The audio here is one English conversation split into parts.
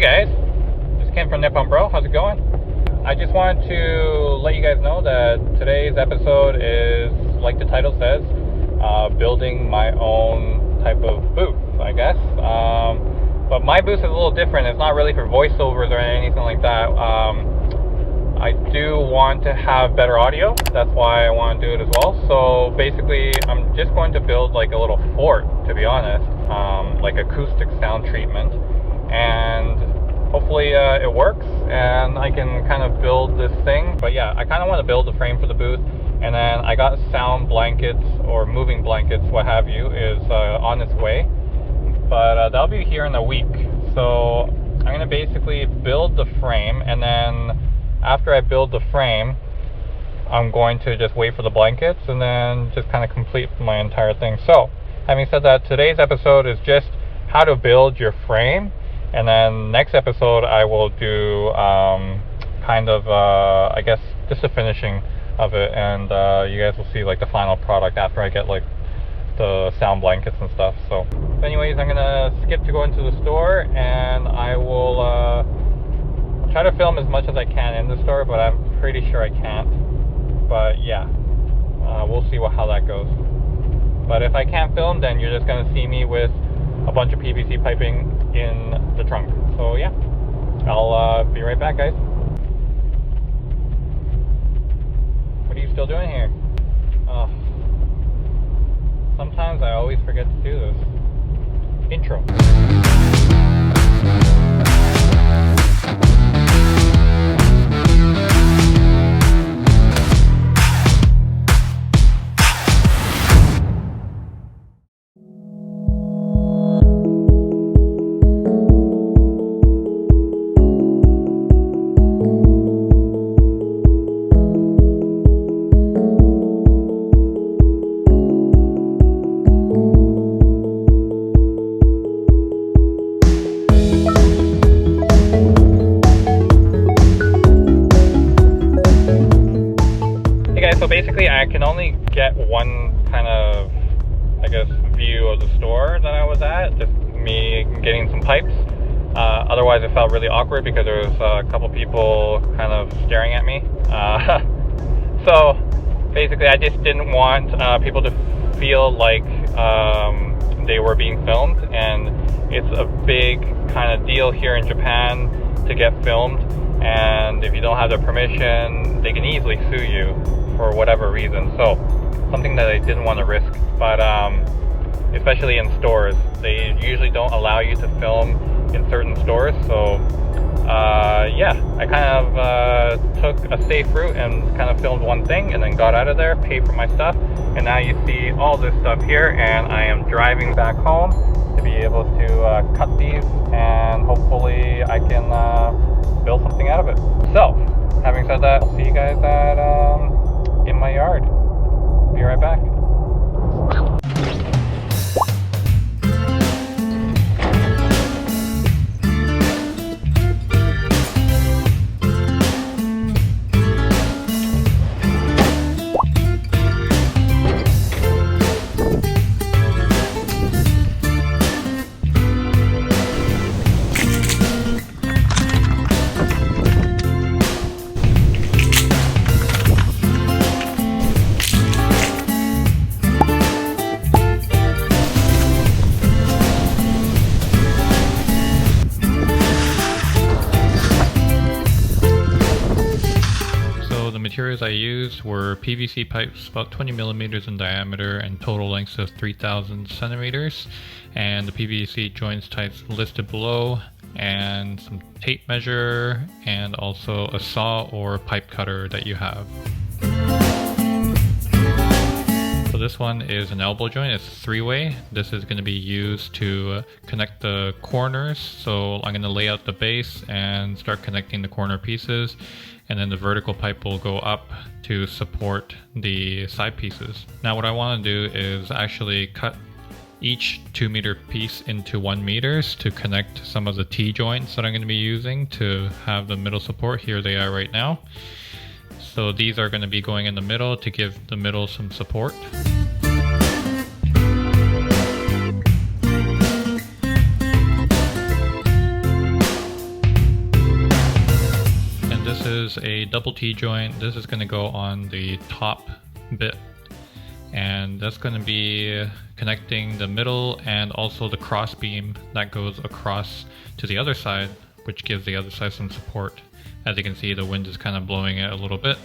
guys, this is Ken from Nippon Bro. How's it going? I just wanted to let you guys know that today's episode is, like the title says, building my own type of booth, I guess. But my booth is a little different. It's not really for voiceovers or anything like that. I do want to have better audio. That's why I want to do it as well. So basically, I'm just going to build like a little fort, to be honest, like acoustic sound treatment. And hopefully it works and I can kind of build this thing. But yeah, I kind of want to build the frame for the booth, and then I got sound blankets or moving blankets, what have you, is on its way. But that'll be here in a week. So I'm going to basically build the frame, and then after I build the frame, I'm going to just wait for the blankets and then just kind of complete my entire thing. So having said that, today's episode is just how to build your frame. And then next episode, I will do I guess, just a finishing of it. And you guys will see like the final product after I get like the sound blankets and stuff. So anyways, I'm going to skip to go into the store, and I will try to film as much as I can in the store, but I'm pretty sure I can't. But yeah, we'll see how that goes. But if I can't film, then you're just going to see me with a bunch of PVC piping in the trunk. So yeah, I'll be right back, guys. What are you still doing here? Sometimes I always forget to do this. Intro. So basically, I can only get one kind of, I guess, view of the store that I was at, just me getting some pipes. Otherwise, it felt really awkward because there was a couple people kind of staring at me. So basically, I just didn't want people to feel like they were being filmed, and it's a big kind of deal here in Japan to get filmed, and if you don't have their permission, they can easily sue you for whatever reason. So something that I didn't want to risk. But especially in stores, they usually don't allow you to film in certain stores. So yeah, I kind of took a safe route and kind of filmed one thing and then got out of there, paid for my stuff, and now you see all this stuff here, and I am driving back home to be able to cut these, and hopefully I can build something out of it. So having said that, I'll see you guys at in my yard. Be right back. Materials I used were PVC pipes about 20 millimeters in diameter and total lengths of 3,000 centimeters, and the PVC joints types listed below, and some tape measure, and also a saw or pipe cutter that you have. So this one is an elbow joint. It's three-way. This is going to be used to connect the corners. So I'm going to lay out the base and start connecting the corner pieces, and then the vertical pipe will go up to support the side pieces. Now what I want to do is actually cut each 2-meter piece into 1 meters to connect some of the T-joints that I'm going to be using to have the middle support. Here they are right now. So these are going to be going in the middle to give the middle some support. is a double T joint. This is going to go on the top bit, and that's going to be connecting the middle and also the cross beam that goes across to the other side, which gives the other side some support. As you can see, the wind is kind of blowing it a little bit.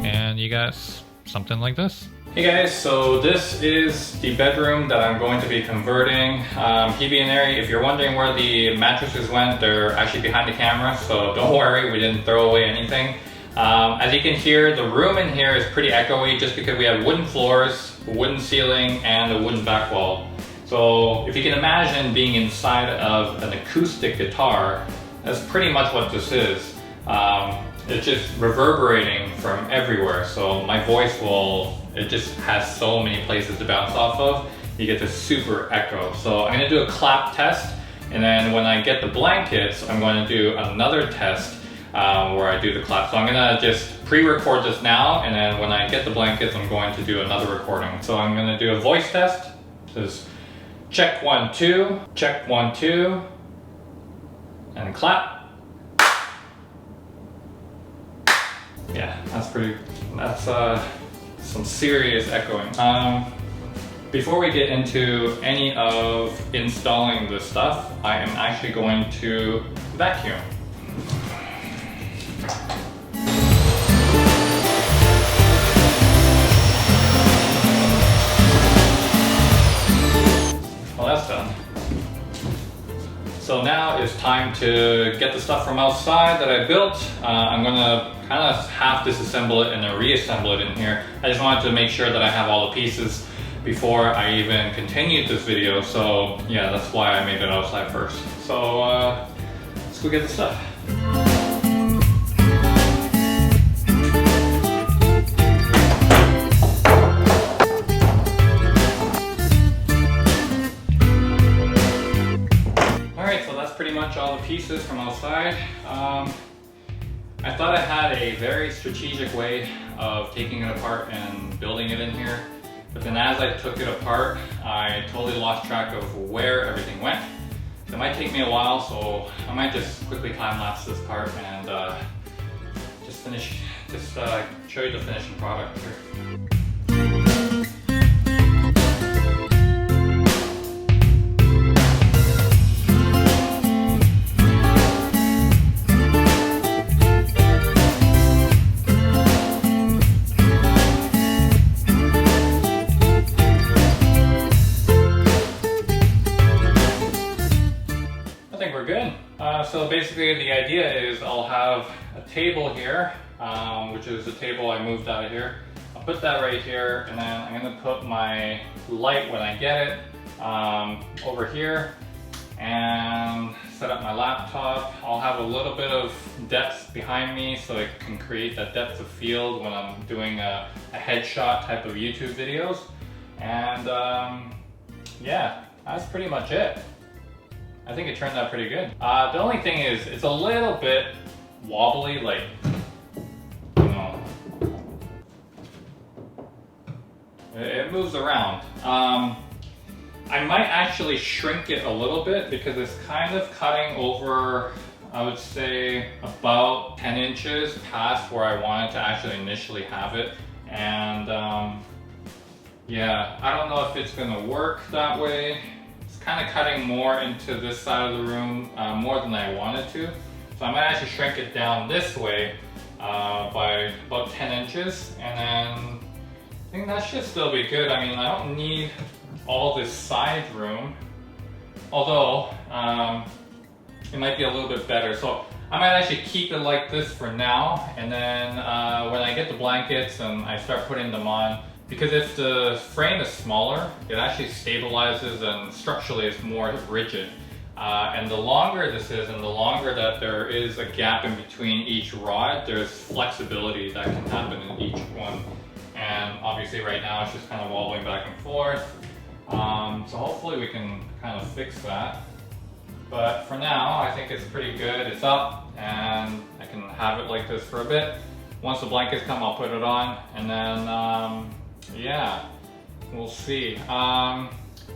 And you got something like this. Hey guys, so this is the bedroom that I'm going to be converting. Hebe and Ari, if you're wondering where the mattresses went, they're actually behind the camera, so don't worry, we didn't throw away anything. As you can hear, the room in here is pretty echoey just because we have wooden floors, wooden ceiling, and a wooden back wall. So if you can imagine being inside of an acoustic guitar, that's pretty much what this is. It's just reverberating from everywhere, so my voice it just has so many places to bounce off of. You get this super echo. So I'm gonna do a clap test, and then when I get the blankets, I'm going to do another test where I do the clap. So I'm gonna just pre-record this now, and then when I get the blankets, I'm going to do another recording. So I'm gonna do a voice test. This is check 1 2, check 1 2, and clap. Yeah, that's some serious echoing. Before we get into any of installing this stuff, I am actually going to vacuum. Well, that's done. So now it's time to get the stuff from outside that I built. I'm gonna kind of half disassemble it and then reassemble it in here. I just wanted to make sure that I have all the pieces before I even continued this video. So yeah, that's why I made it outside first. So let's go get the stuff. Pretty much all the pieces from outside. I thought I had a very strategic way of taking it apart and building it in here, but then as I took it apart, I totally lost track of where everything went. So it might take me a while, so I might just quickly time-lapse this part and just show you the finishing product here. So basically the idea is I'll have a table here, which is the table I moved out of here. I'll put that right here, and then I'm going to put my light when I get it over here and set up my laptop. I'll have a little bit of depth behind me so it can create that depth of field when I'm doing a headshot type of YouTube videos. And yeah, that's pretty much it. I think it turned out pretty good. The only thing is, it's a little bit wobbly, like, you know, it moves around. I might actually shrink it a little bit because it's kind of cutting over, I would say, about 10 inches past where I wanted to actually initially have it. And yeah, I don't know if it's gonna work that way. Kind of cutting more into this side of the room more than I wanted to. So I might actually shrink it down this way by about 10 inches, and then I think that should still be good. I mean, I don't need all this side room, although it might be a little bit better. So I might actually keep it like this for now, and then when I get the blankets and I start putting them on, because if the frame is smaller, it actually stabilizes and structurally it's more rigid. And the longer this is, and the longer that there is a gap in between each rod, there's flexibility that can happen in each one. And obviously right now it's just kind of wobbling back and forth. So hopefully we can kind of fix that. But for now, I think it's pretty good. It's up, and I can have it like this for a bit. Once the blankets come, I'll put it on, and then yeah, we'll see.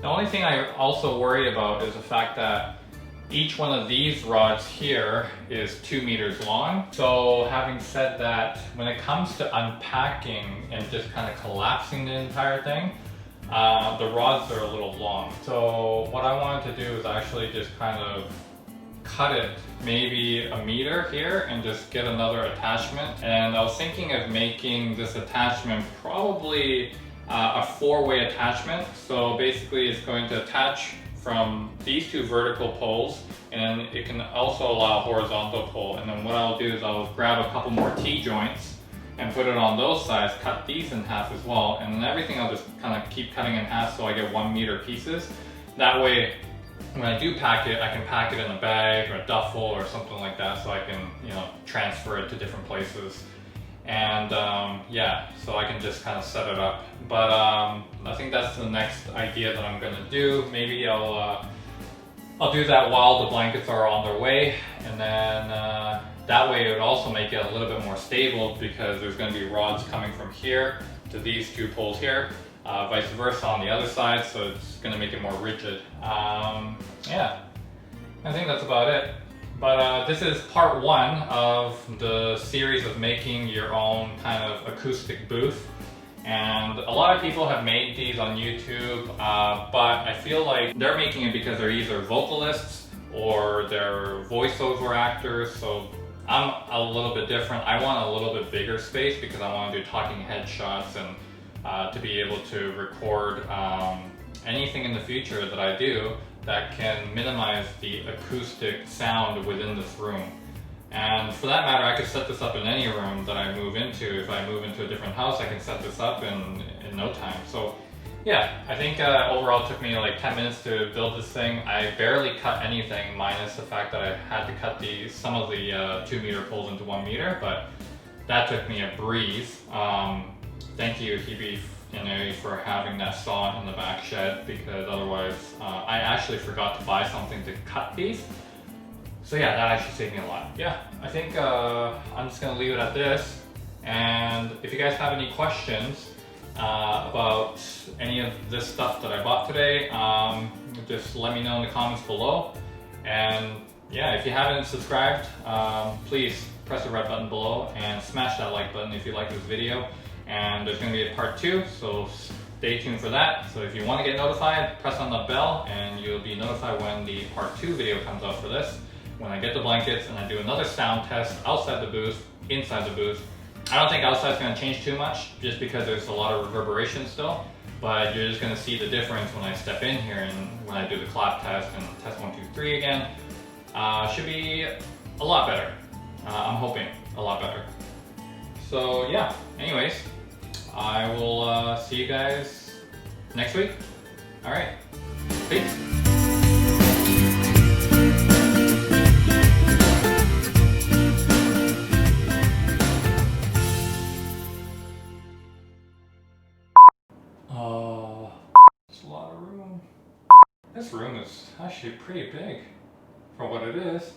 The only thing I also worry about is the fact that each one of these rods here is 2 meters long. So having said that, when it comes to unpacking and just kind of collapsing the entire thing, the rods are a little long. So what I wanted to do is actually just kind of cut it maybe a meter here and just get another attachment. And I was thinking of making this attachment probably a 4-way attachment. So basically it's going to attach from these 2 vertical poles, and it can also allow a horizontal pole. And then what I'll do is I'll grab a couple more T-joints and put it on those sides, cut these in half as well, and then everything I'll just kind of keep cutting in half so I get 1 meter pieces. That way, when I do pack it, I can pack it in a bag or a duffel or something like that, so I can, you know, transfer it to different places. And yeah, so I can just kind of set it up. But I think that's the next idea that I'm gonna do. Maybe I'll do that while the blankets are on their way, and then that way it would also make it a little bit more stable, because there's gonna be rods coming from here to these 2 poles here, vice versa on the other side, so it's gonna make it more rigid. Yeah, I think that's about it. But this is part 1 of the series of making your own kind of acoustic booth. And a lot of people have made these on YouTube, but I feel like they're making it because they're either vocalists or they're voiceover actors. So I'm a little bit different. I want a little bit bigger space because I want to do talking head shots and to be able to record anything in the future that I do that can minimize the acoustic sound within this room. And for that matter, I could set this up in any room that I move into. If I move into a different house, I can set this up in no time. So yeah, I think overall it took me like 10 minutes to build this thing. I barely cut anything, minus the fact that I had to cut some of the 2 meter poles into 1 meter, but that took me a breeze. Thank you, Hebe, for having that saw in the back shed, because otherwise I actually forgot to buy something to cut these. So yeah, that actually saved me a lot. Yeah, I think I'm just gonna leave it at this. And if you guys have any questions about any of this stuff that I bought today, just let me know in the comments below. And yeah, if you haven't subscribed, please press the red button below and smash that like button if you like this video. And there's going to be a part 2, so stay tuned for that. So if you want to get notified, press on the bell and you'll be notified when the part 2 video comes out for this. When I get the blankets and I do another sound test outside the booth, inside the booth. I don't think outside is going to change too much, just because there's a lot of reverberation still. But you're just going to see the difference when I step in here and when I do the clap test and test 1, 2, 3 again. Should be a lot better. I'm hoping a lot better. So yeah, anyways, I will see you guys next week. All right, peace. Oh, there's a lot of room. This room is actually pretty big for what it is.